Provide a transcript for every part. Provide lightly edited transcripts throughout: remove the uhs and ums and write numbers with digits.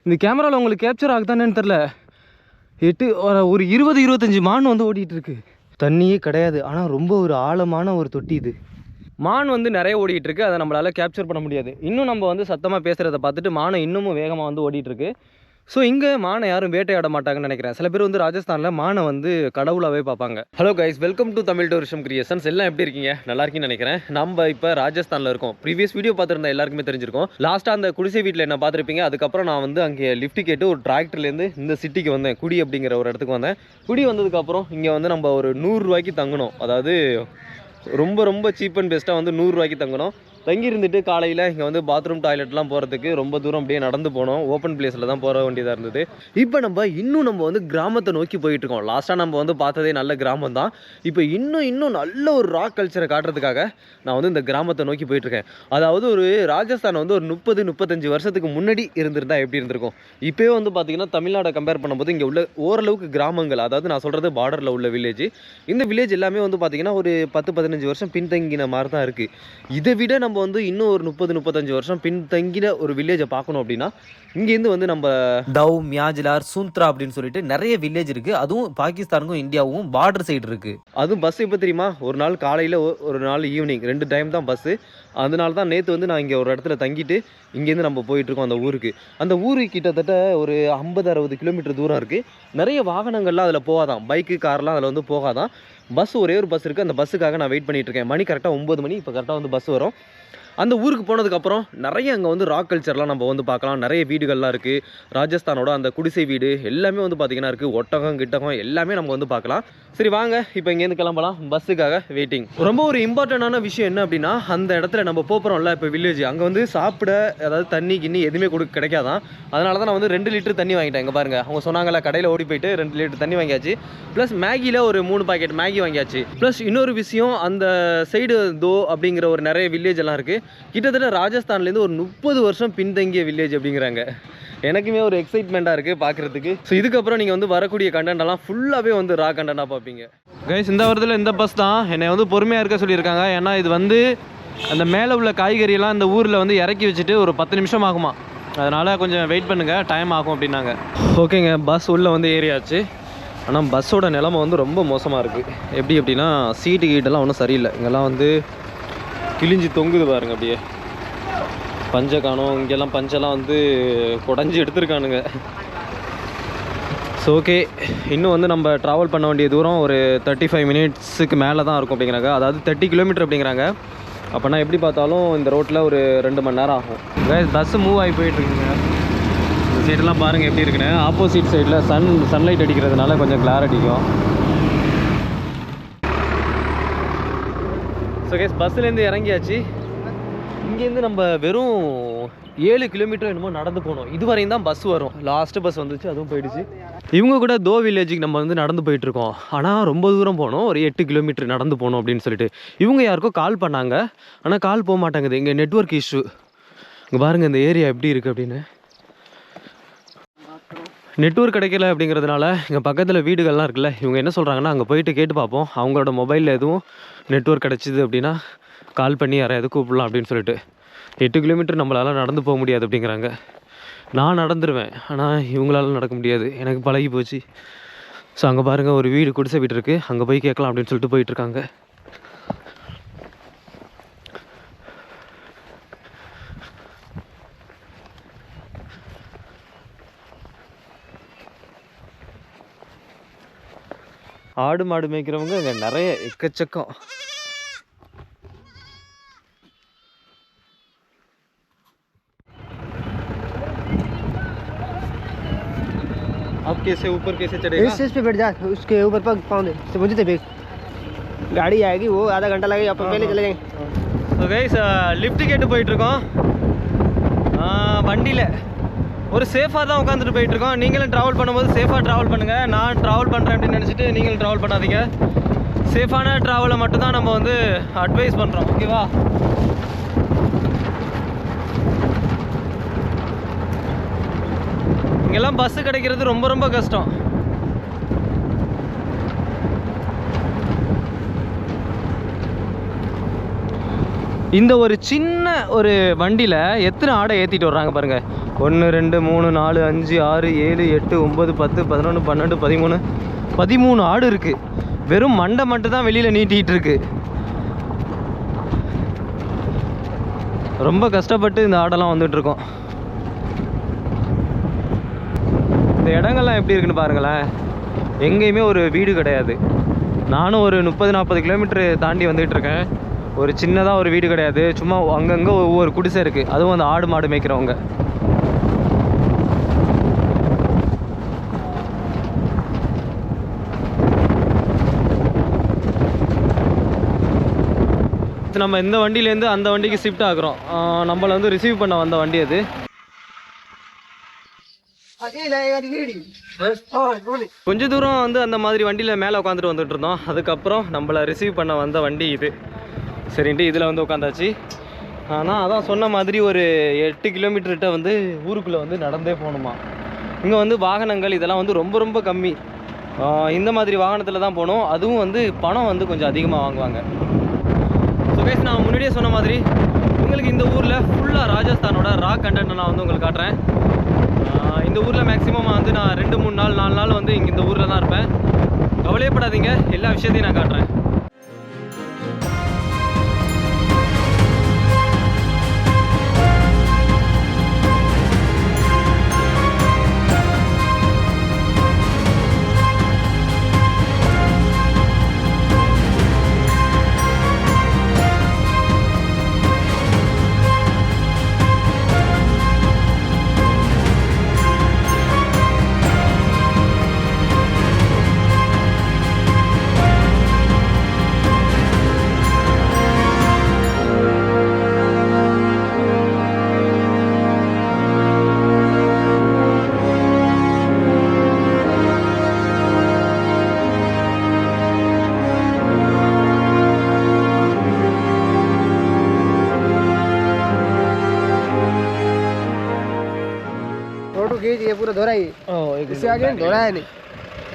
இந்த கேமராவில் உங்களுக்கு கேப்சர் ஆகுதானேன்னு தெரில. ஒரு 20-25 மான் வந்து ஓடிட்டு இருக்கு. தண்ணியே கிடையாது, ஆனால் ரொம்ப ஒரு ஆழமான ஒரு தொட்டி இது. மான் வந்து நிறைய ஓடிட்டு இருக்கு, அதை நம்மளால் கேப்சர் பண்ண முடியாது. இன்னும் நம்ம வந்து சத்தமாக பேசுகிறத பார்த்துட்டு மானை இன்னமும் வேகமாக வந்து ஓடிட்டு இருக்கு. ஸோ இங்கே மானை யாரும் வேட்டையாட மாட்டாங்கன்னு நினைக்கிறேன். சில பேர் வந்து ராஜஸ்தானில் மானை வந்து கடவுளாகவே பார்ப்பாங்க. Hello guys, welcome to Tamil tourism creations. எல்லாம் எப்படி இருக்கீங்க? நல்லா இருக்கீங்கன்னு நினைக்கிறேன். நம்ம இப்போ ராஜஸ்தானில் இருக்கோம். ப்ரீவியஸ் வீடியோ பார்த்துருந்தா எல்லாருக்குமே தெரிஞ்சிருக்கும். லாஸ்ட்டாக அந்த குடிசை வீட்டில் என்ன பார்த்துருப்பீங்க. அதுக்கப்புறம் நான் வந்து அங்கே லிஃப்ட் கேட்டு ஒரு டிராக்டர்லேருந்து இந்த சிட்டிக்கு வந்தேன். குடி அப்படிங்கிற ஒரு இடத்துக்கு வந்தேன். குடி வந்ததுக்கப்புறம் இங்கே வந்து நம்ம ஒரு 100 ரூபாய்க்கு தங்கணும். அதாவது ரொம்ப ரொம்ப சீப் அண்ட் பெஸ்ட்டாக வந்து 100 ரூபாய்க்கு தங்கணும். தங்கி இருந்துட்டு காலையில் இங்கே வந்து பாத்ரூம் டாய்லெட்லாம் போகிறதுக்கு ரொம்ப தூரம் அப்படியே நடந்து போனோம். ஓப்பன் பிளேஸில் தான் போக வேண்டியதாக இருந்தது. இப்போ நம்ம வந்து கிராமத்தை நோக்கி போயிட்டுருக்கோம். லாஸ்ட்டாக நம்ம வந்து பார்த்ததே நல்ல கிராமம் தான். இப்போ இன்னும் நல்ல ஒரு ராக் கல்ச்சரை காட்டுறதுக்காக நான் வந்து இந்த கிராமத்தை நோக்கி போயிட்டுருக்கேன். அதாவது ஒரு ராஜஸ்தான் வந்து ஒரு 30-35 வருஷத்துக்கு முன்னாடி இருந்திருந்தால் எப்படி இருந்திருக்கும். இப்போயே வந்து பார்த்திங்கன்னா தமிழ்நாடை கம்பேர் பண்ணும்போது இங்கே உள்ள ஓரளவுக்கு கிராமங்கள், அதாவது நான் சொல்கிறது பார்டரில் உள்ள வில்லேஜ். இந்த வில்லேஜ் எல்லாமே வந்து பார்த்திங்கன்னா ஒரு 10-15 வருஷம் பின்தங்கின மாதிரி தான் இருக்குது. இதை விட நம்ம வந்து இன்னும் ஒரு 30-35 வருஷம் பின்தங்கின ஒரு வில்லேஜை பார்க்கணும் அப்படின்னா இங்கேருந்து வந்து நம்ம டவ், மியாஜிலார், சூந்த்ரா அப்படின்னு சொல்லிட்டு நிறைய வில்லேஜ் இருக்குது. அதுவும் பாகிஸ்தானுக்கும் இந்தியாவுக்கும் பார்டர் சைடு இருக்குது. அதுவும் பஸ் எப்போ தெரியுமா? ஒரு நாள் காலையில், ஒரு நாள் ஈவினிங், 2 டைம் தான் பஸ்ஸு. அதனால தான் நேற்று வந்து நான் இங்கே ஒரு இடத்துல தங்கிட்டு இங்கேருந்து நம்ம போயிட்டுருக்கோம் அந்த ஊருக்கு. அந்த ஊருக்கு கிட்டத்தட்ட ஒரு 50-60 கிலோமீட்டர் தூரம் இருக்குது. நிறைய வாகனங்கள்லாம் அதில் போகாதான், பைக்கு, கார்லாம் அதில் வந்து போகாதான். பஸ் ஒரே ஒரு பஸ் இருக்குது. அந்த பஸ்ஸுக்காக நான் வெயிட் பண்ணிகிட்ருக்கேன். மணி கரெக்டாக 9 மணி. இப்போ கரெக்டாக வந்து பஸ் வரும். அந்த ஊருக்கு போனதுக்கப்புறம் நிறைய அங்கே வந்து ராக் கல்ச்சர்லாம் நம்ம வந்து பார்க்கலாம். நிறைய வீடுகள்லாம் இருக்குது. ராஜஸ்தானோட அந்த குடிசை வீடு எல்லாமே வந்து பார்த்திங்கன்னா இருக்குது. ஒட்டகம் கிட்டகம் எல்லாமே நம்ம வந்து பார்க்கலாம். சரி வாங்க, இப்போ இங்கேருந்து கிளம்பலாம். பஸ்ஸுக்காக வெயிட்டிங். ரொம்ப ஒரு இம்பார்ட்டண்டான விஷயம் என்ன அப்படின்னா, அந்த இடத்துல நம்ம போகிறோம்ல இப்போ வில்லேஜ், அங்கே வந்து சாப்பிட அதாவது தண்ணி கிண்ணி எதுவுமே கிடைக்காதான். அதனால தான் நான் வந்து 2 லிட்டர் தண்ணி வாங்கிட்டேன். இங்கே பாருங்கள், அவங்க சொன்னாங்கல்ல, கடையில் ஓடி போயிட்டு 2 லிட்டர் தண்ணி வாங்கியாச்சு. ப்ளஸ் மேகியில் ஒரு 3 பாக்கெட் மேகி வாங்கியாச்சு. ப்ளஸ் இன்னொரு விஷயம், அந்த சைடு தோ அப்படிங்கிற ஒரு நிறைய வில்லேஜ் எல்லாம் இருக்குது. கிட்டத்தட்ட ராஜஸ்தான்லேருந்து ஒரு 30 வருஷம் பின்தங்கிய வில்லேஜ் அப்படிங்கிறாங்க. எனக்குமே ஒரு எக்ஸைட்மெண்ட்டாக இருக்குது பார்க்குறதுக்கு. ஸோ இதுக்கப்புறம் நீங்கள் வந்து வரக்கூடிய கண்டென்ட்லாம் ஃபுல்லாகவே வந்து ரா கண்டென்ட்டாக பார்ப்பீங்க. கைஸ், இந்த வருடத்தில் இந்த பஸ் தான் என்னை வந்து பொறுமையாக இருக்க சொல்லியிருக்காங்க. ஏன்னா இது வந்து அந்த மேலே உள்ள காய்கறியெல்லாம் இந்த ஊரில் வந்து இறக்கி வச்சுட்டு ஒரு 10 நிமிஷம் ஆகுமா. அதனால் கொஞ்சம் வெயிட் பண்ணுங்கள், டைம் ஆகும் அப்படின்னாங்க. ஓகேங்க, பஸ் உள்ளே வந்து ஏறியாச்சு. ஆனால் பஸ்ஸோட நிலமை வந்து ரொம்ப மோசமாக இருக்குது. எப்படி அப்படின்னா, சீட்டு கீட்டெல்லாம் ஒன்றும் சரியில்லை. இங்கெல்லாம் வந்து கிழிஞ்சி தொங்குது பாருங்க. அப்படியே பஞ்சை காணும். இங்கெல்லாம் பஞ்செல்லாம் வந்து குடஞ்சி எடுத்துருக்கானுங்க. ஸோ ஓகே, இன்னும் வந்து நம்ம ட்ராவல் பண்ண வேண்டிய தூரம் ஒரு 35 மினிட்ஸுக்கு மேலே தான் இருக்கும் அப்படிங்கிறாங்க. அதாவது 30 கிலோமீட்டர் அப்படிங்கிறாங்க. அப்போனா எப்படி பார்த்தாலும் இந்த ரோட்டில் ஒரு 2 மணி நேரம் ஆகும். பஸ்ஸு மூவ் ஆகி போயிட்டுருக்குங்க. இந்த சைடெல்லாம் பாருங்கள் எப்படி இருக்குன்னு. ஆப்போசிட் சைடில் சன்லைட் அடிக்கிறதுனால கொஞ்சம் கிளார் அடிக்கும். ஸோ கேஸ், பஸ்ஸுலேருந்து இறங்கியாச்சு. இங்கேருந்து நம்ம வெறும் 7 கிலோமீட்டர் என்னமோ நடந்து போகணும். இதுவரையும் தான் பஸ் வரும். லாஸ்ட்டு பஸ் வந்துச்சு, அதுவும் போயிடுச்சு. இவங்க கூட தோ வில்லேஜுக்கு நம்ம வந்து நடந்து போயிட்டுருக்கோம். ஆனால் ரொம்ப தூரம் போகணும், ஒரு 8 கிலோமீட்டர் நடந்து போகணும் அப்படின்னு சொல்லிட்டு இவங்க யாருக்கோ கால் பண்ணாங்க. ஆனால் கால் போக மாட்டேங்குது. இங்கே நெட்வொர்க் இஷ்யூ. இங்கே பாருங்கள் இந்த ஏரியா எப்படி இருக்குது அப்படின்னு. நெட்வொர்க் கிடைக்கல அப்படிங்கிறதுனால இங்கே பக்கத்தில் வீடுகள்லாம் இருக்குல்ல, இவங்க என்ன சொல்கிறாங்கன்னா அங்கே போயிட்டு கேட்டு பார்ப்போம். அவங்களோட மொபைலில் எதுவும் நெட்வொர்க் கிடச்சிது அப்படின்னா கால் பண்ணி யாரையாவது கூப்பிடலாம் அப்படின்னு சொல்லிட்டு. 8 கிலோமீட்டர் நம்மளால் நடந்து போக முடியாது அப்படிங்கிறாங்க. நான் நடந்துருவேன், ஆனால் இவங்களால நடக்க முடியாது, எனக்கு பழகி போச்சு. ஸோ அங்கே பாருங்கள் ஒரு வீடு, குடிசை வீடு இருக்குது. அங்கே போய் கேட்கலாம் அப்படின்னு சொல்லிட்டு போயிட்டுருக்காங்க. ஆடு மாடு மேய்க்கிறவங்க இங்கே நிறைய எக்கச்சக்கம். आप कैसे ऊपर कैसे चढ़ेगा? इस पे बैठ जा, उसके ऊपर पग पाँव दे, से मुझे देख गाड़ी आएगी, वो आधा घंटा लगेगा, अपन पहले चले जाएंगे. ஸோ கைஸ், லிஃப்ட் கேட்டு போயிட்டுருக்கோம். வண்டியில் ஒரு சேஃபாக தான் உட்காந்துட்டு போயிட்டுருக்கோம். நீங்களும் ட்ராவல் பண்ணும்போது சேஃபாக ட்ராவல் பண்ணுங்கள். நான் ட்ராவல் பண்ணுறேன் அப்படின்னு நினச்சிட்டு நீங்களும் ட்ராவல் பண்ணாதீங்க. சேஃபான ட்ராவலை மட்டும்தான் நம்ம வந்து அட்வைஸ் பண்ணுறோம், ஓகேவா? இங்கெல்லாம் பஸ்ஸு கிடைக்கிறது ரொம்ப ரொம்ப கஷ்டம். இந்த ஒரு சின்ன ஒரு வண்டியில் எத்தனை ஆடை ஏற்றிட்டு வர்றாங்க பாருங்கள். 1 2 3 4 5 6 7 8 9 10 11 12 13 13 ஆடு இருக்குது. வெறும் மண்டை மட்டும் தான் வெளியில் நீட்டிகிட்டு இருக்கு. ரொம்ப கஷ்டப்பட்டு இந்த ஆடெல்லாம் வந்துட்டுருக்கோம். இந்த இடங்கள்லாம் எப்படி இருக்குன்னு பாருங்களேன். எங்கேயுமே ஒரு வீடு கிடையாது. நானும் ஒரு 30-40 கிலோமீட்டர் தாண்டி வந்துகிட்ருக்கேன். ஒரு சின்னதாக ஒரு வீடு கிடையாது. சும்மா அங்கங்கே ஒவ்வொரு குடிசை இருக்குது. அதுவும் அந்த ஆடு மாடு மேய்க்கிறவங்க. நம்ம இந்த வண்டியிலேருந்து அந்த வண்டிக்கு ஷிஃப்ட் ஆகுறோம். நம்மளை வந்து ரிசீவ் பண்ண வந்த வண்டி அது. கொஞ்ச தூரம் வந்து அந்த மாதிரி வண்டியில் மேலே உட்காந்துட்டு வந்துட்டு இருந்தோம். அதுக்கப்புறம் நம்மளை ரிசீவ் பண்ண வந்த வண்டி இது. சரின்ட்டு இதில் வந்து உட்காந்தாச்சு. ஆனால் அதான் சொன்ன மாதிரி ஒரு 8 கிலோமீட்டர்கிட்ட வந்து ஊருக்குள்ளே வந்து நடந்தே போகணுமா. இங்கே வந்து வாகனங்கள் இதெல்லாம் வந்து ரொம்ப ரொம்ப கம்மி. இந்த மாதிரி வாகனத்தில் தான் போகணும். அதுவும் வந்து பணம் வந்து கொஞ்சம் அதிகமாக வாங்குவாங்க. ஸோ கைஸ், நான் முன்னாடியே சொன்ன மாதிரி உங்களுக்கு இந்த ஊரில் ஃபுல்லாக ராஜஸ்தானோட ராக் கண்டென்ட் நான் வந்து உங்களுக்கு காட்டுறேன். இந்த ஊரில் மேக்ஸிமம் வந்து நான் 2-3 நாள் 4 நாள் வந்து இங்கே இந்த ஊரில் தான் இருப்பேன். கவலையப்படாதீங்க, எல்லா விஷயத்தையும் நான் காட்டுறேன்.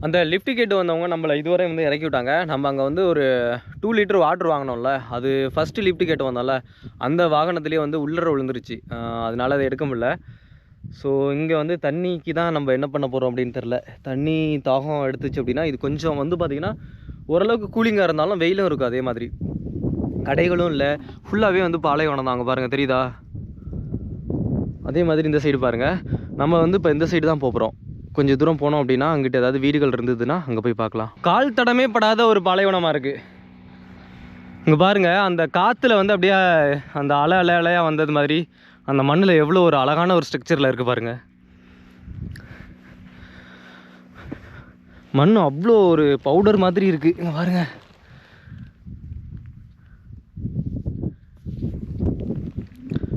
அந்த லிஃப்ட் கேட்டு வந்தவங்க நம்மளை இதுவரை வந்து இறக்கி விட்டாங்க. நம்ம அங்கே வந்து ஒரு 2 லிட்டர் வாட்டர் வாங்கினோம்ல, அது ஃபஸ்ட்டு லிஃப்ட் கேட்டு வந்தோம்ல, அந்த வாகனத்துலேயே வந்து உள்ளர விழுந்துருச்சு. அதனால் அதை எடுக்க முடியல. ஸோ இங்கே வந்து தண்ணிக்கு தான் நம்ம என்ன பண்ண போகிறோம் அப்படின்னு தெரில. தண்ணி தாகம் எடுத்துச்சு அப்படின்னா இது கொஞ்சம் வந்து பார்த்திங்கன்னா ஓரளவுக்கு கூலிங்காக இருந்தாலும் வெயிலும் இருக்கும். அதே மாதிரி கடைகளும் இல்லை, ஃபுல்லாகவே வந்து பாலைவனம் தான். அங்கே பாருங்கள், தெரியுதா? அதே மாதிரி இந்த சைடு பாருங்கள். நம்ம வந்து இப்போ இந்த சைடு தான் போகிறோம். கொஞ்சம் தூரம் போனோம் அப்படின்னா அங்கிட்ட ஏதாவது வீடுகள் இருந்ததுன்னா அங்கே போய் பார்க்கலாம். கால் தடமே படாத ஒரு பாலைவனமாக இருக்குது. இங்கே பாருங்கள், அந்த காற்றுல வந்து அப்படியே அந்த அலையாக வந்தது மாதிரி அந்த மண்ணில் எவ்வளோ ஒரு அழகான ஒரு ஸ்ட்ரக்சரில் இருக்குது பாருங்கள். மண் அவ்வளோ ஒரு பவுடர் மாதிரி இருக்குது. இங்கே பாருங்கள்.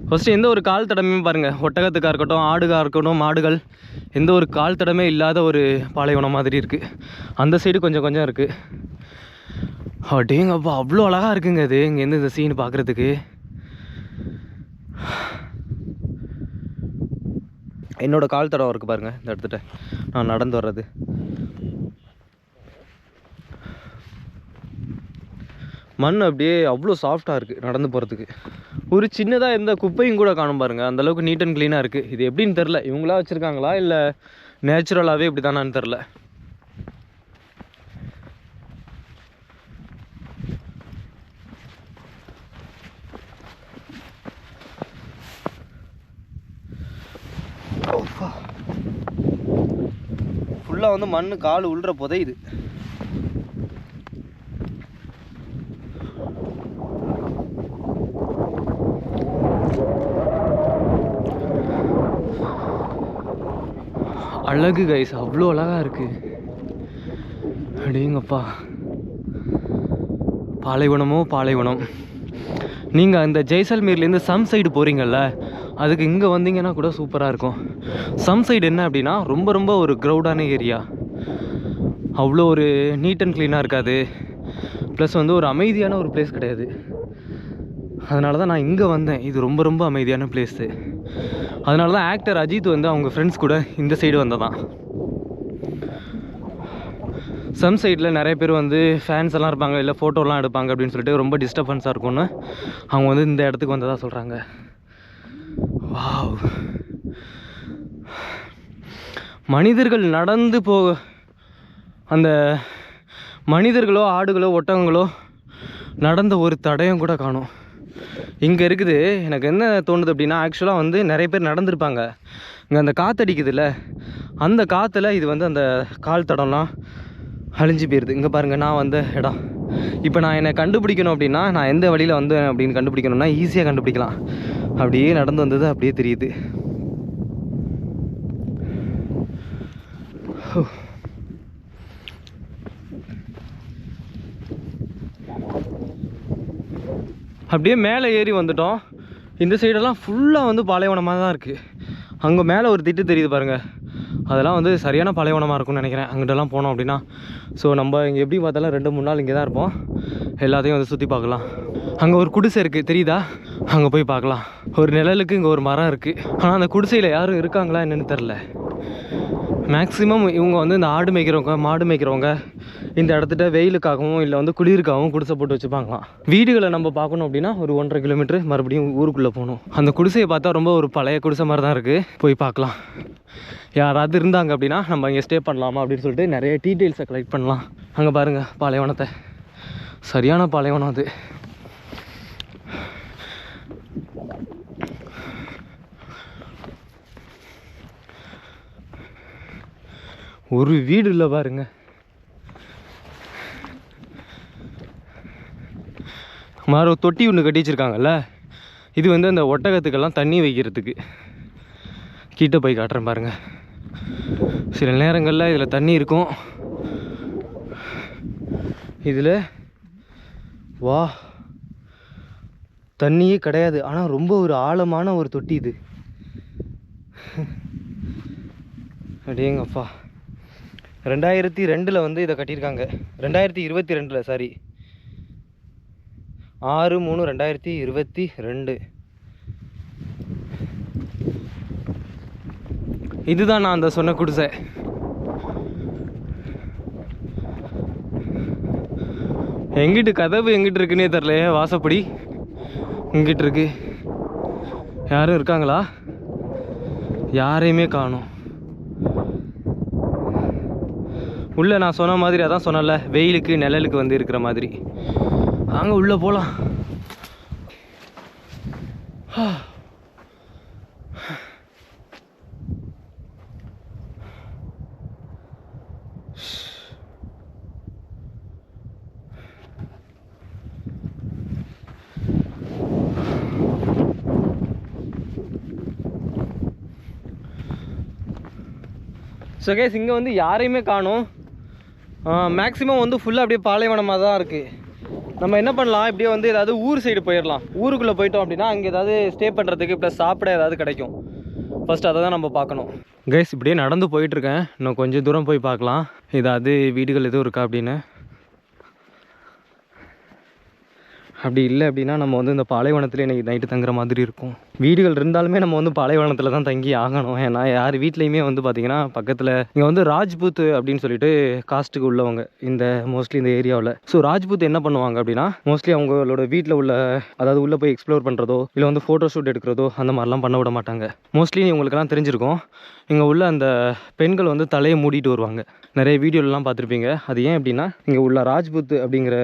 ஃபஸ்ட்டு எந்த ஒரு கால் தடமே பாருங்கள், ஒட்டகத்துக்காக இருக்கட்டும், ஆடுகாக இருக்கட்டும், மாடுகள், எந்த ஒரு கால் தடமே இல்லாத ஒரு பாலைவனம் மாதிரி இருக்குது. அந்த சைடு கொஞ்சம் கொஞ்சம் இருக்குது. அப்படிங்கப்பா, அவ்வளோ அழகாக இருக்குங்க அது. இங்கேருந்து இந்த சீன் பார்க்குறதுக்கு என்னோடய கால் தடம் இருக்குது பாருங்கள். இந்த இடத்துல நான் நடந்து வர்றது. மண் அப்படியே அவ்வளோ சாஃப்டாக இருக்குது நடந்து போகிறதுக்கு. ஒரு சின்னதாக எந்த குப்பையும் கூட காணும் பாருங்கள். அந்தளவுக்கு நீட் அண்ட் க்ளீனாக இருக்குது. இது எப்படின்னு தெரில, இவங்களா வச்சுருக்காங்களா இல்லை நேச்சுரலாகவே இப்படி தானான்னு தெரில. ஃபுல்லாக வந்து மண் கால் உள்ற புதையுது. அழகு கைஸ், அவ்வளோ அழகாக இருக்குது. அப்படிங்கப்பா, பாலைவனமோ பாலைவனம். நீங்கள் அந்த ஜெய்சல்மீர்லேருந்து சம் சைடு போகிறீங்கல்ல, அதுக்கு இங்கே வந்தீங்கன்னா கூட சூப்பராக இருக்கும். சம் சைடு என்ன அப்படின்னா ரொம்ப ரொம்ப ஒரு க்ரௌடான ஏரியா. அவ்வளோ ஒரு நீட் அண்ட் க்ளீனாக இருக்காது. ப்ளஸ் வந்து ஒரு அமைதியான ஒரு பிளேஸ் கிடையாது. அதனால தான் நான் இங்கே வந்தேன். இது ரொம்ப ரொம்ப அமைதியான பிளேஸு. அதனால தான் ஆக்டர் அஜித் வந்து அவங்க ஃப்ரெண்ட்ஸ் கூட இந்த சைடு வந்ததான். சம் சைடில் நிறைய பேர் வந்து ஃபேன்ஸ் எல்லாம் இருப்பாங்க, இல்லை ஃபோட்டோலாம் எடுப்பாங்க அப்படின்னு சொல்லிட்டு ரொம்ப டிஸ்டர்பன்ஸாக இருக்கும்னு அவங்க வந்து இந்த இடத்துக்கு வந்ததாக சொல்கிறாங்க. வாவ், மனிதர்கள் நடந்து அந்த மனிதர்களோ ஆடுகளோ ஒட்டகங்களோ நடந்த ஒரு தடயம் கூட காணும். இங்கே இருக்குது. எனக்கு என்ன தோணுது அப்படின்னா, ஆக்சுவலாக வந்து நிறைய பேர் நடந்திருப்பாங்க. இங்கே அந்த காற்றடிக்குதுல்ல, அந்த காற்றுல இது வந்து அந்த கால் தடம்லாம் அழிஞ்சு போயிடுது. இங்கே பாருங்கள், நான் வந்த இடம். இப்போ நான் என்னை கண்டுபிடிக்கணும் அப்படின்னா, நான் எந்த வழியில் வந்தேன் அப்படின்னு கண்டுபிடிக்கணும்னா ஈஸியாக கண்டுபிடிக்கலாம். அப்படியே நடந்து வந்தது அப்படியே தெரியுது. அப்படியே மேலே ஏறி வந்துட்டோம். இந்த சைடெல்லாம் ஃபுல்லாக வந்து பாலைவனமாக தான் இருக்குது. அங்கே மேலே ஒரு திட்டு தெரியுது பாருங்கள், அதெல்லாம் வந்து சரியான பாலைவனமாக இருக்கும்னு நினைக்கிறேன். அங்கிட்டலாம் போனோம் அப்படின்னா. ஸோ நம்ம இங்கே எப்படி பார்த்தாலும் 2-3 நாள் இங்கே தான் இருப்போம். எல்லாத்தையும் வந்து சுற்றி பார்க்கலாம். அங்கே ஒரு குடிசை இருக்குது, தெரியுதா? அங்கே போய் பார்க்கலாம். ஒரு நிழலுக்கு இங்கே ஒரு மரம் இருக்குது. ஆனால் அந்த குடிசையில் யாரும் இருக்காங்களா என்னென்னு தெரில. மேக்ஸிமம் இவங்க வந்து இந்த ஆடு மேய்க்கிறவங்க, மாடு மேய்க்கிறவங்க இந்த இடத்துல வெயிலுக்காகவும் இல்லை வந்து குளிருக்காகவும் குடிசை போட்டு வச்சுப்பாங்களாம். வீடுகளை நம்ம பார்க்கணும் அப்படின்னா ஒரு 1.5 கிலோமீட்டர் மறுபடியும் ஊருக்குள்ளே போகணும். அந்த குடிசையை பார்த்தா ரொம்ப ஒரு பழைய குடிசை மாதிரி தான் இருக்குது. போய் பார்க்கலாம். யாராவது இருந்தாங்க அப்படின்னா நம்ம இங்கே ஸ்டே பண்ணலாமா அப்படின்னு சொல்லிட்டு நிறைய டீட்டெயில்ஸை கலெக்ட் பண்ணலாம். அங்கே பாருங்கள் பாலைவனத்தை, சரியான பாலைவனம் அது. ஒரு வீடு இல்லை பாருங்க. மாறு தொட்டி ஒன்று கட்டி வச்சுருக்காங்கல்ல, இது வந்து அந்த ஒட்டகத்துக்கெல்லாம் தண்ணி வைக்கிறதுக்கு. கிட்ட போய் காட்டுறேன் பாருங்கள். சில நேரங்களில் இதில் தண்ணி இருக்கும். இதில் வா தண்ணியே கிடையாது, ஆனால் ரொம்ப ஒரு ஆழமான ஒரு தொட்டி இது. அடேங்கப்பா, 2002 வந்து இதை கட்டியிருக்காங்க. 2022 சாரி, 6/3/2022. இதுதான் நான் அந்த சொன்ன குடிசை. எங்கிட்டு கதவு எங்கிட்டு இருக்குன்னே தெரிலையே. வாசப்படி இங்கிட்டு இருக்கு. யாரும் இருக்காங்களா? யாரையுமே காணோம். உள்ளே நான் சொன்ன மாதிரி, அதான் சொன்னல, வெயிலுக்கு நிழலுக்கு வந்து இருக்கிற மாதிரி. அங்கே உள்ளே போகலாம். ஸோ கேஸ், இங்கே வந்து யாரையுமே காணோம். மேக்ஸிமம் வந்து ஃபுல்லாக அப்படியே பாலைவனமாக தான் இருக்குது. நம்ம என்ன பண்ணலாம், இப்படியே வந்து ஏதாவது ஊர் சைடு போயிடலாம். ஊருக்குள்ளே போயிட்டோம் அப்படின்னா அங்கே ஏதாவது ஸ்டே பண்ணுறதுக்கு ப்ளஸ் சாப்பிட ஏதாவது கிடைக்கும். ஃபஸ்ட்டு அதை தான் நம்ம பார்க்கணும். கைஸ், இப்படியே நடந்து போயிட்டுருக்கேன். இன்னும் கொஞ்சம் தூரம் போய் பார்க்கலாம் ஏதாவது வீடுகள் எதுவும் இருக்கா அப்படின்னு. அப்படி இல்லை அப்படின்னா நம்ம வந்து இந்த பாலைவனத்தில் இன்றைக்கி நைட்டு தங்குற மாதிரி இருக்கும். வீடுகள் இருந்தாலுமே நம்ம வந்து பாலைவனத்தில் தான் தங்கி ஆகணும். ஏன்னா யார் வீட்லேயுமே வந்து பார்த்திங்கன்னா பக்கத்தில் இங்கே வந்து ராஜ்பூத் அப்படின்னு சொல்லிட்டு காஸ்ட்டுக்கு உள்ளவங்க இந்த மோஸ்ட்லி இந்த ஏரியாவில். ஸோ ராஜ்பூத் என்ன பண்ணுவாங்க அப்படின்னா, மோஸ்ட்லி அவங்களோட வீட்டில் உள்ள, அதாவது உள்ளே போய் எக்ஸ்ப்ளோர் பண்ணுறதோ இல்லை வந்து ஃபோட்டோ ஷூட் எடுக்கிறதோ அந்த மாதிரிலாம் பண்ண விட மாட்டாங்க. மோஸ்ட்லி உங்களுக்கெல்லாம் தெரிஞ்சிருக்கும், இங்கே உள்ள அந்த பெண்கள் வந்து தலையை மூடிட்டு வருவாங்க. நிறைய வீடியோலலாம் பார்த்துருப்பீங்க. அது ஏன் அப்படின்னா, இங்கே உள்ள ராஜ்பூத் அப்படிங்கிற,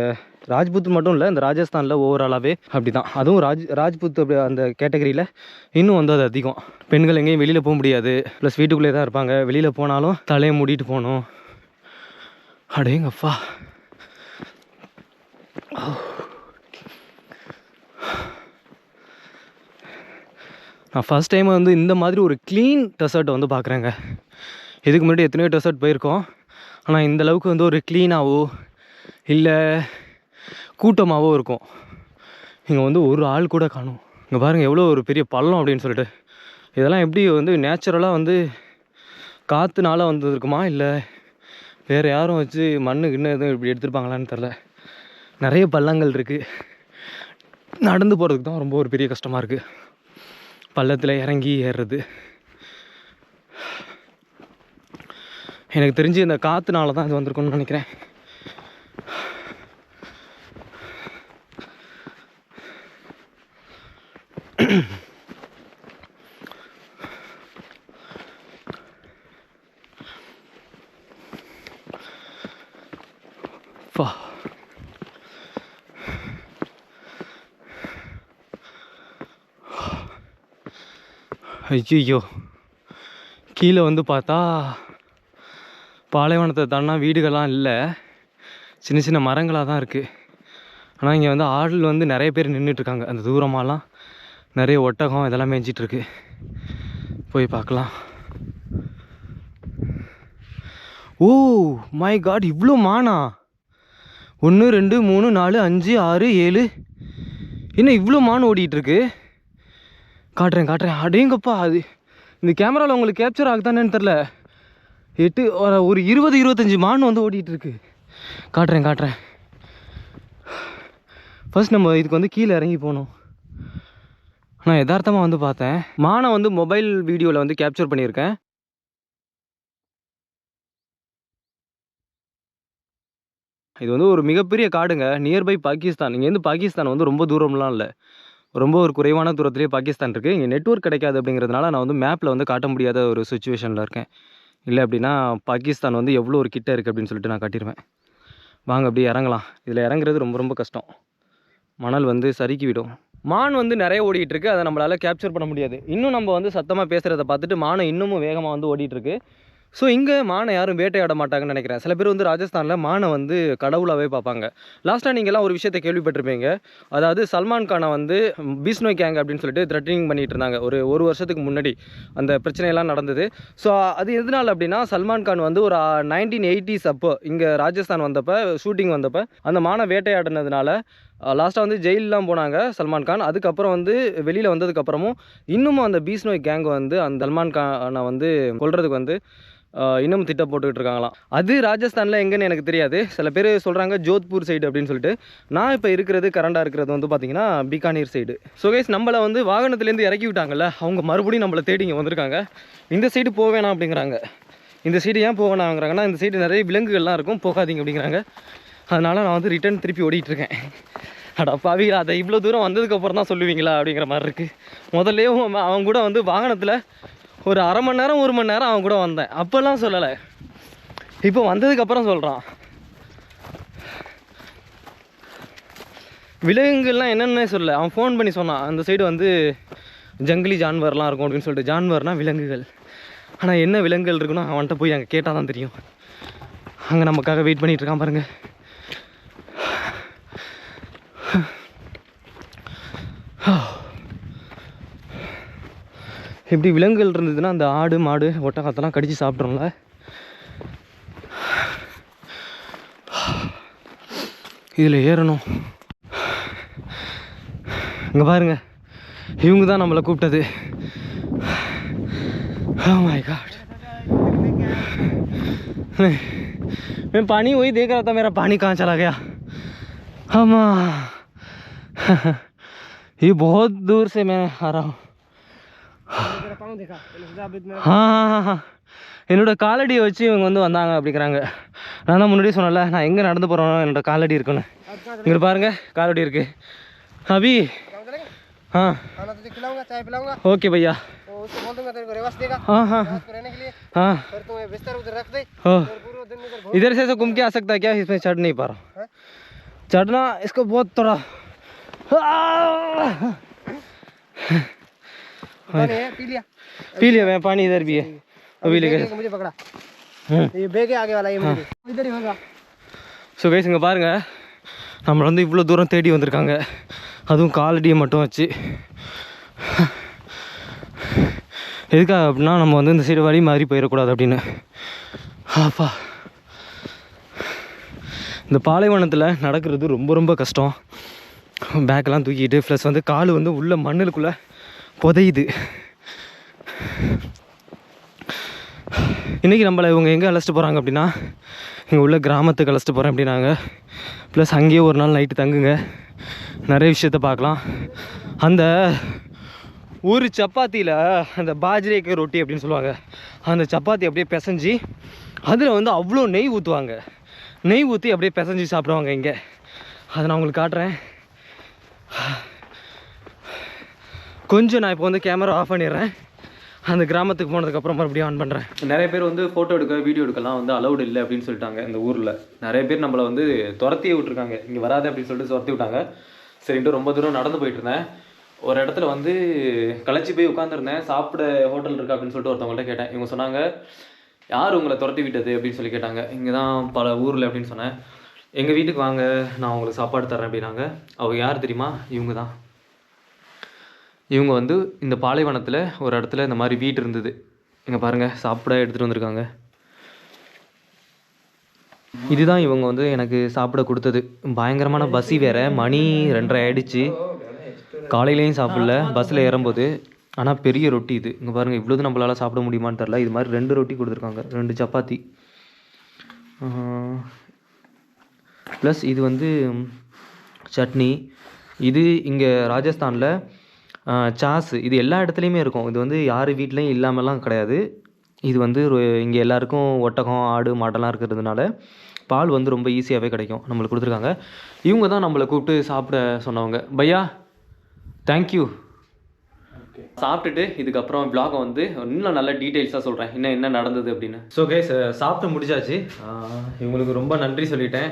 ராஜ்பூத் மட்டும் இல்லை, இந்த ராஜஸ்தானில் ஓவராலாகவே அப்படி தான். அதுவும் ராஜ்பூத் அப்படி அந்த கேட்டகரியில் இன்னும் வந்து அது அதிகம். பெண்கள் எங்கேயும் வெளியில் போக முடியாது, ப்ளஸ் வீட்டுக்குள்ளே தான் இருப்பாங்க. வெளியில் போனாலும் தலையை மூடிட்டு போகணும். அடேங்கப்பா, நான் ஃபஸ்ட் டைம் வந்து இந்த மாதிரி ஒரு க்ளீன் டெசர்ட் வந்து பார்க்குறேங்க. இதுக்கு முன்னாடி எத்தனையோ டெசர்ட் போயிருக்கோம், ஆனால் இந்த அளவுக்கு வந்து ஒரு க்ளீனாகவோ இல்லை கூட்டமாகவோ இருக்கும். இங்கே வந்து ஒரு ஆள் கூட காணும். இங்கே பாருங்கள் எவ்வளோ ஒரு பெரிய பள்ளம் அப்படின்னு சொல்லிட்டு. இதெல்லாம் எப்படி வந்து நேச்சுரலாக வந்து காற்றுனால வந்ததுருக்குமா இல்லை வேறு யாரும் வச்சு மண்ணு கிண்ணு எதுவும் இப்படி எடுத்துருப்பாங்களான்னு தெரில. நிறைய பள்ளங்கள் இருக்குது. நடந்து போகிறதுக்கு தான் ரொம்ப ஒரு பெரிய கஷ்டமாக இருக்குது, பள்ளத்தில் இறங்கி ஏறுறது. எனக்கு தெரிஞ்சு இந்த காற்றுனால தான் இது வந்திருக்குன்னு நினைக்கிறேன். ஐயோ, கீழே வந்து பார்த்தா பாலைவனத்தை தாண்டா வீடுகள்லாம் இல்லை, சின்ன சின்ன மரங்களாக தான் இருக்குது. ஆனால் இங்கே வந்து ஆள் வந்து நிறைய பேர் நின்றுட்டுருக்காங்க. அந்த தூரமாலாம் நிறைய ஒட்டகம் இதெல்லாம் மேய்ஞ்சிட்ருக்கு. போய் பார்க்கலாம். ஓ மை காட், இவ்வளோ மானா! 1 2 3 4 5 6 7 என்ன இவ்வளோ மான் ஓடிட்டுருக்கு? காட்டுறேன். அடேங்கப்பா, அது இந்த கேமராவில் உங்களுக்கு கேப்சர் ஆகுதானேன்னு தெரில. ஒரு 20-25 மான் வந்து ஓடிட்டுருக்கு. காட்டுறேன். ஃபர்ஸ்ட் நம்ம இதுக்கு வந்து கீழே இறங்கி போகணும். நான் யதார்த்தமாக வந்து பார்த்தேன். மானை வந்து மொபைல் வீடியோவில் வந்து கேப்சர் பண்ணியிருக்கேன். இது வந்து ஒரு மிகப்பெரிய காடுங்க, நியர்பை பாகிஸ்தான். இங்கேருந்து பாகிஸ்தான் வந்து ரொம்ப தூரம்லாம் இல்லை, ரொம்ப ஒரு குறைவான தூரத்துலேயே பாகிஸ்தான் இருக்குது. இங்கே நெட்வொர்க் கிடைக்காது அப்படிங்கிறதுனால நான் வந்து மேப்பில் வந்து காட்ட முடியாத ஒரு சுச்சுவேஷனில் இருக்கேன். இல்லை அப்படின்னா பாகிஸ்தான் வந்து எவ்வளோ ஒரு கிட்ட இருக்குது அப்படின்னு சொல்லிட்டு நான் காட்டிடுவேன். வாங்க அப்படியே இறங்கலாம். இதில் இறங்குறது ரொம்ப கஷ்டம், மணல் வந்து சறுக்கி விடும். மான் வந்து நிறைய ஓடிட்டுருக்கு, அதை நம்மளால் கேப்சர் பண்ண முடியாது. இன்னும் நம்ம வந்து சத்தமாக பேசுகிறத பார்த்துட்டு மானை இன்னமும் வேகமாக வந்து ஓடிட்டுருக்கு. ஸோ இங்கே மானை யாரும் வேட்டையாட மாட்டாங்கன்னு நினைக்கிறேன். சில பேர் வந்து ராஜஸ்தானில் மானை வந்து கடவுளாகவே பார்ப்பாங்க. லாஸ்ட்டாக நீங்கள்லாம் ஒரு விஷயத்தை கேள்விப்பட்டிருப்பீங்க. அதாவது சல்மான் கானை வந்து பிஸ்னோய் கேங் அப்படின்னு சொல்லிட்டு த்ரெட்டனிங் பண்ணிகிட்டு இருந்தாங்க ஒரு வருஷத்துக்கு முன்னாடி அந்த பிரச்சனையெல்லாம் நடந்தது. ஸோ அது எதனால் அப்படின்னா, சல்மான் கான் வந்து ஒரு 1980s அப்போ இங்கே ராஜஸ்தான் வந்தப்போ, ஷூட்டிங் வந்தப்போ அந்த மானை வேட்டையாடினதுனால லாஸ்ட்டாக வந்து ஜெயிலெலாம் போனாங்க சல்மான் கான். அதுக்கப்புறம் வந்து வெளியில் வந்ததுக்கப்புறமும் இன்னமும் அந்த பீஸ்னோய் கேங் வந்து அந்த சல்மான் கானை வந்து கொல்றதுக்கு வந்து இன்னும் திட்டம் போட்டுக்கிட்டு இருக்காங்களாம். அது ராஜஸ்தானில் எங்கன்னு எனக்கு தெரியாது. சில பேர் சொல்கிறாங்க ஜோத்பூர் சைடு அப்படின்னு சொல்லிட்டு. நான் இப்போ கரண்டாக இருக்கிறது வந்து பார்த்திங்கன்னா பீகானீர் சைடு. ஸோ கைஸ், நம்மளை வந்து வாகனத்துலேருந்து இறக்கி விட்டாங்கல்ல, அவங்க மறுபடியும் நம்மளை தேடி இங்கே வந்திருக்காங்க. இந்த சைடு போவேணாம் அப்படிங்கிறாங்க. இந்த சைடு ஏன் போவேணாங்கிறாங்கன்னா, இந்த சைடு நிறைய விலங்குகள்லாம் இருக்கும், போகாதீங்க அப்படிங்கிறாங்க. அதனால் நான் வந்து ரிட்டர்ன் திருப்பி ஓடிட்டுருக்கேன். அடப்பாவி, அதை இவ்வளோ தூரம் வந்ததுக்கப்புறம் தான் சொல்லுவீங்களா அப்படிங்கிற மாதிரி இருக்குது. முதல்லையே அவங்க கூட வந்து வாகனத்தில் ஒரு அரை மணி நேரம் 1 மணி நேரம் அவன் கூட வந்தேன், அப்போல்லாம் சொல்லலை. இப்போ வந்ததுக்கப்புறம் சொல்கிறான். விலங்குகள்லாம் என்னென்னே சொல்லலை, அவன் ஃபோன் பண்ணி சொன்னான். அந்த சைடு வந்து ஜங்கிலி ஜான்வர்லாம் இருக்கும் அப்படின்னு சொல்லிட்டு. ஜான்வர்னால் விலங்குகள். ஆனால் என்ன விலங்குகள் இருக்குன்னா அவன்கிட்ட போய் அங்கே கேட்டால் தான் தெரியும். அங்கே நமக்காக வெயிட் பண்ணிகிட்டு இருக்கான் பாருங்கள். இப்படி விலங்குகள் இருந்ததுன்னா அந்த ஆடு மாடு ஒட்டகத்தெல்லாம் கடித்து சாப்பிட்றோம்ல. இதில் ஏறணும். இங்கே பாருங்க, இவங்க தான் நம்மளை கூப்பிட்டது. Oh my God. मैं पानी वही देख रहा था, मेरा पानी कहाँ चला गया. हाँ, ये बहुत दूर से मैं आ रहा हूँ. हाँ, என்னோட காலடியை வச்சு இவங்க வந்து வந்தாங்க அப்படிங்கிறாங்க. நான் தான் முன்னாடியே சொன்னல, நான் எங்கே நடந்து போகிறோம் என்னோட காலடி இருக்குன்னு. இங்கே பாருங்க, காலடி இருக்கு. अभी हाँ ओके भैया. हाँ हाँ हाँ, इधर से घूम के आ सकता है क्या? इसमें चढ़ नहीं पा रहा, चढ़ना इसको बहुत थोड़ा पी लिया मैं पानी. इधर भी है, अभी लेके मुझे पकड़ा. ये बैग है आगे वाला, ये मुझे इधर ही होगा. ஸோ கைஸ், இங்கே பாருங்கள், நம்மளை வந்து இவ்வளோ தூரம் தேடி வந்திருக்காங்க, அதுவும் காலடியை மட்டும் வச்சு. எதுக்காக அப்படின்னா, நம்ம வந்து இந்த சைடு வழி மாறி போயிடக்கூடாது அப்படின்னு. ஆப்பா, இந்த பாலைவனத்தில் நடக்கிறது ரொம்ப கஷ்டம். பேக்கெல்லாம் தூக்கிட்டு, ப்ளஸ் வந்து கால் வந்து உள்ள மண்ணுக்குள்ளே புதையுது. இன்றைக்கி நம்மளை இவங்க எங்கே அழைச்சிட்டு போகிறாங்க அப்படின்னா, இங்கே உள்ள கிராமத்துக்கு அழைச்சிட்டு போகிறேன் அப்படின்னாங்க. ப்ளஸ் அங்கேயே ஒரு நாள் நைட்டு தங்குங்க, நிறைய விஷயத்த பார்க்கலாம். அந்த ஒரு சப்பாத்தியில் அந்த பாஜ்ரேக்கு ரொட்டி அப்படின்னு சொல்லுவாங்க, அந்த சப்பாத்தி அப்படியே பிசைஞ்சி அதில் வந்து அவ்வளோ நெய் ஊற்றுவாங்க. நெய் ஊற்றி அப்படியே பிசைஞ்சு சாப்பிடுவாங்க இங்கே. அதை நான் உங்களுக்கு காட்டுறேன். கொஞ்சம் நான் இப்போ வந்து கேமரா ஆஃப் பண்ணிடுறேன். அந்த கிராமத்துக்கு போனதுக்கப்புறம் மறுபடியும் ஆன் பண்ணுறேன். நிறைய பேர் வந்து ஃபோட்டோ எடுக்க வீடியோ எடுக்கலாம் வந்து அலௌடு இல்லை அப்படின்னு சொல்லிட்டாங்க இந்த ஊரில். நிறைய பேர் நம்மளை வந்து துரத்தியே விட்டுருக்காங்க, இங்கே வராது அப்படின்னு சொல்லிட்டு துரத்தி விட்டாங்க. சரின்ட்டு ரொம்ப தூரம் நடந்து போயிட்டு இருந்தேன். ஒரு இடத்துல வந்து களைச்சி போய் உட்காந்துருந்தேன். சாப்பிட ஹோட்டல் இருக்கா அப்படின்னு சொல்லிட்டு ஒருத்தவங்கள்ட்ட கேட்டேன். இவங்க சொன்னாங்க, யார் உங்களை துரத்தி விட்டது அப்படின்னு சொல்லி கேட்டாங்க. இங்கே தான் பல ஊரில் அப்படின்னு சொன்னேன். எங்கள் வீட்டுக்கு வாங்க, நான் உங்களுக்கு சாப்பாடு தரேன் அப்படின்னாங்க. அவங்க யார் தெரியுமா? இவங்க தான். இவங்க வந்து இந்த பாலைவனத்தில் ஒரு இடத்துல இந்த மாதிரி வீடு இருந்தது. இங்கே பாருங்கள், சாப்பிட எடுத்துகிட்டு வந்திருக்காங்க. இதுதான் இவங்க வந்து எனக்கு சாப்பிட கொடுத்தது. பயங்கரமான பசி வேறு, மணி 2:30 ஆகிடுச்சு. காலையிலையும் சாப்பிடல பஸ்ஸில் ஏறும்போது. ஆனால் பெரிய ரொட்டி இது. இங்கே பாருங்கள், இவ்வளோது நம்மளால் சாப்பிட முடியுமான்னு தெரில. இது மாதிரி 2 ரொட்டி கொடுத்துருக்காங்க, 2 சப்பாத்தி. ப்ளஸ் இது வந்து சட்னி. இது இங்கே ராஜஸ்தானில் சாஸ். இது எல்லா இடத்துலையுமே இருக்கும். இது வந்து யார் வீட்லேயும் இல்லாமலாம் கிடையாது. இது வந்து இங்கே எல்லாருக்கும் ஒட்டகம், ஆடு, மாடெல்லாம் இருக்கிறதுனால பால் வந்து ரொம்ப ஈஸியாகவே கிடைக்கும். நம்மளுக்கு கொடுத்துருக்காங்க. இவங்க தான் நம்மளை கூப்பிட்டு சாப்பிட சொன்னவங்க. பையா தேங்க்யூ. சாப்பிட்டுட்டு இதுக்கப்புறம் vlog வந்து இன்னும் நல்ல டீட்டெயில்ஸாக சொல்கிறேன், இன்னும் என்ன நடந்தது அப்படின்னு. ஸோ கைஸ், சாப்பிட்டு முடிச்சாச்சு. இவங்களுக்கு ரொம்ப நன்றி சொல்லிட்டேன்.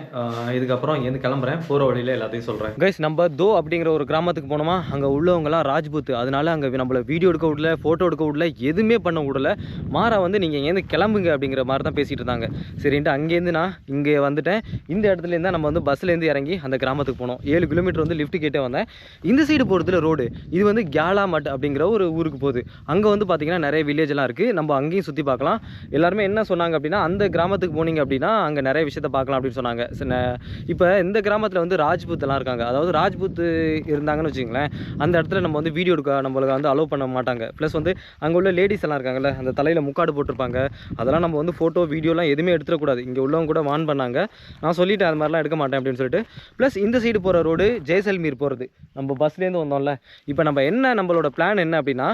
இதுக்கப்புறம் இங்கேருந்து கிளம்புறேன். போகிற வழியில் எல்லாத்தையும் சொல்கிறேன். கைஸ், நம்ம தோ அப்படிங்கிற ஒரு கிராமத்துக்கு போனோமா. அங்கே உள்ளவங்கலாம் ராஜ்பூத். அதனால அங்கே நம்மளை வீடியோ எடுக்க விடல, ஃபோட்டோ எடுக்க விடல, எதுவுமே பண்ண விடல. மாறா வந்து நீங்கள் இங்கேருந்து கிளம்புங்க அப்படிங்கிற மாதிரி தான் பேசிகிட்டு இருந்தாங்க. சரின்ட்டு அங்கேருந்து நான் இங்கே வந்துட்டேன். இந்த இடத்துலேருந்து நம்ம வந்து பஸ்லேருந்து இறங்கி அந்த கிராமத்துக்கு போனோம். 7 கிலோமீட்டர் வந்து லிஃப்ட் கேட்டே வந்தேன். இந்த சைடு போகிறதுல ரோடு இது வந்து கியாலாமட் அப்படிங்கிற ஒரு ஊருக்கு போகுது. அங்கே வந்து பார்த்தீங்கன்னா நிறைய வில்லேஜ் எல்லாம் இருக்குது. நம்ம அங்கேயும் சுற்றி பார்க்கலாம். எல்லாருமே என்ன சொன்னாங்க அப்படின்னா, அந்த கிராமத்துக்கு போனீங்க அப்படின்னா அங்கே நிறைய விஷயத்தை பார்க்கலாம் அப்படின்னு சொன்னாங்க. இப்போ இந்த கிராமத்தில் வந்து ராஜ்பூத் எல்லாம் இருக்காங்க. அதாவது ராஜ்பூத் இருந்தாங்கன்னு வச்சுங்களேன், அந்த இடத்துல நம்ம வந்து வீடியோ எடுக்க நம்மளுக்கு வந்து அலோவ் பண்ண மாட்டாங்க. ப்ளஸ் வந்து அங்கே உள்ள லேடிஸ் எல்லாம் இருக்காங்கல்ல, அந்த தலையில் முக்காடு போட்டிருப்பாங்க. அதெல்லாம் நம்ம வந்து ஃபோட்டோ வீடியோலாம் எதுவுமே எடுத்துடக்கூடாது. இங்கே உள்ளவங்க கூட வான் பண்ணாங்க. நான் சொல்லிவிட்டு அது மாதிரிலாம் எடுக்க மாட்டேன் அப்படின்னு சொல்லிட்டு. ப்ளஸ் இந்த சைடு போகிற ரோடு ஜெய்சல்மீர் போகிறது. நம்ம பஸ்லேருந்து வந்தோம்ல. இப்போ நம்ம என்ன நம்மளோட பிளான் என்ன அப்படின்னா,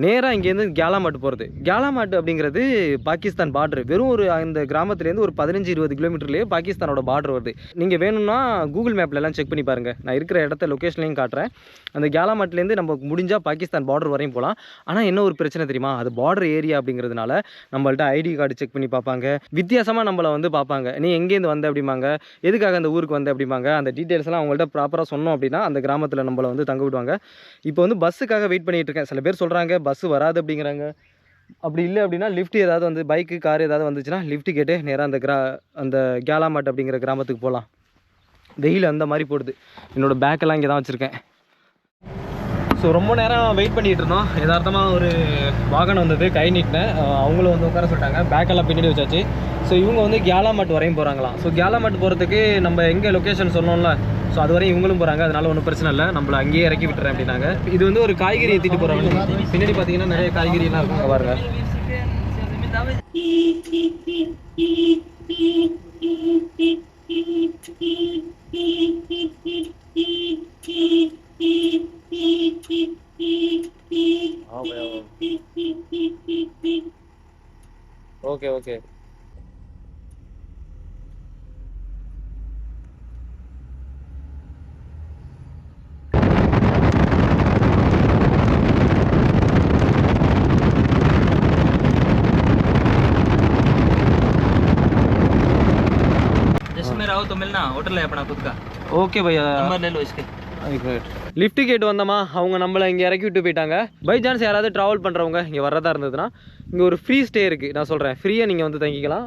நேராக இங்கேருந்து கியாலாமட் போகிறது. கியாலாமட் அப்படிங்கிறது பாகிஸ்தான் பார்டர். வெறும் ஒரு அந்த கிராமத்துலேருந்து ஒரு 15-20 கிலோமீட்டர்லேயே பாகிஸ்தானோட பார்டர் வருது. நீங்கள் வேணும்னா கூகுள் மேப்லலாம் செக் பண்ணி பாருங்கள். நான் இருக்கிற இடத்த லொக்கேஷன்லையும் காட்டுறேன். அந்த கியாலாமட்லேருந்து நம்ம முடிஞ்சால் பாகிஸ்தான் பார்டர் வரையும் போகலாம். ஆனால் என்ன ஒரு பிரச்சனை தெரியுமா, அது பார்டர் ஏரியா அப்படிங்கிறதுனால நம்மள்ட்ட ஐடி கார்டு செக் பண்ணி பார்ப்பாங்க. வித்தியாசமாக நம்மளை வந்து பார்ப்பாங்க. நீ எங்கேருந்து வந்த அப்படிம்பாங்க, எதுக்காக அந்த ஊருக்கு வந்த அப்படிம்பாங்க. அந்த டீட்டெயில்ஸ்லாம் அவங்கள்ட்ட ப்ராப்பராக சொன்னோம் அப்படின்னா அந்த கிராமத்தில் நம்மளை வந்து தங்க விடுவாங்க. இப்போ வந்து பஸ்ஸுக்காக வெயிட் பண்ணிகிட்டு இருக்கேன். சில பேர் சொல்கிறாங்க பஸ்ஸு வராது அப்படிங்கிறாங்க. அப்படி இல்லை அப்படின்னா லிஃப்ட் ஏதாவது வந்து பைக்கு, கார் ஏதாவது வந்துச்சுன்னா லிஃப்ட் கேட்டு நேராக அந்த கியாலாமட் அப்படிங்கிற கிராமத்துக்கு போகலாம். வெயில் அந்த மாதிரி போடுது. என்னோடய பேக்கெல்லாம் இங்கே தான் வச்சுருக்கேன். ஸோ ரொம்ப நேரம் வெயிட் பண்ணிகிட்டு இருந்தோம். யதார்த்தமாக ஒரு வாகனம் வந்தது, கை நீட்டினேன். அவங்களும் வந்து உட்கார சொல்லிட்டாங்க. பேக்கெல்லாம் பின்னாடி வச்சாச்சு. ஸோ இவங்க வந்து கியாலாமட் வரையும் போகிறாங்களாம். ஸோ கியாலாமட் போகிறதுக்கு நம்ம எங்கே லொக்கேஷன் சொன்னோம்ல, ஸோ அது வரையும் இவங்களும் போகிறாங்க. அதனால ஒன்றும் பிரச்சனை இல்லை, நம்மளை அங்கேயே இறக்கி விட்டுறேன் அப்படின்னாங்க. இது வந்து ஒரு காய்கறி ஏற்றிட்டு போகிறாங்க. பின்னாடி பார்த்தீங்கன்னா நிறைய காய்கறிலாம் இருக்கும். பாருங்க. Okay okay. तो मिलना होटल है अपना खुद का। ஓகே பையா, नंबर ले लो इसके। லிஃப்ட் கேட்டு வந்தோமா, அவங்க நம்மளை இங்கே இறக்கி விட்டு போயிட்டாங்க. பை சான்ஸ் யாராவது ட்ராவல் பண்ணுறவங்க இங்கே வர்றதா இருந்ததுன்னா இங்கே ஒரு ஃப்ரீ ஸ்டே இருக்குது. நான் சொல்கிறேன், ஃப்ரீயாக நீங்கள் வந்து தங்கிக்கலாம்.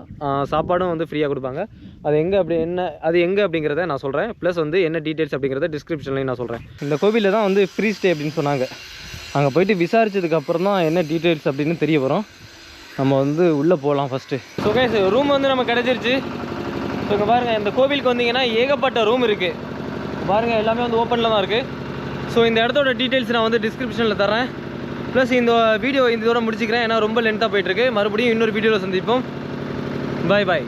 சாப்பாடும் வந்து ஃப்ரீயாக கொடுப்பாங்க. அது எங்கே அப்படி என்ன அது எங்கே அப்படிங்கிறத நான் சொல்கிறேன். ப்ளஸ் வந்து என்ன டீட்டெயில்ஸ் அப்படிங்கிறத டிஸ்கிரிப்ஷன்லையும் நான் சொல்கிறேன். இந்த கோவிலில் தான் வந்து ஃப்ரீ ஸ்டே அப்படின்னு சொன்னாங்க. அங்கே போயிட்டு விசாரிச்சதுக்கப்புறம் தான் என்ன டீட்டெயில்ஸ் அப்படின்னு தெரிய வரும். நம்ம வந்து உள்ளே போகலாம் ஃபஸ்ட்டு. ஸோ கைஸ், ரூம் வந்து நம்ம கிடச்சிருச்சு. ஸோ இங்கே பாருங்கள், இந்த கோவிலுக்கு வந்தீங்கன்னா ஏகப்பட்ட ரூம் இருக்குது. பாருங்கள், எல்லாமே வந்து ஓப்பனில் தான் இருக்குது. ஸோ இந்த இடத்தோட டீட்டெயில்ஸ் நான் வந்து டிஸ்கிரிப்ஷனில் தரேன். ப்ளஸ் இந்த வீடியோ இந்த தூரம் முடிச்சுக்கிறேன், ஏன்னா ரொம்ப லென்த்தாக போயிட்டுருக்கு. மறுபடியும் இன்னொரு வீடியோவில் சந்திப்போம். பாய் பாய்.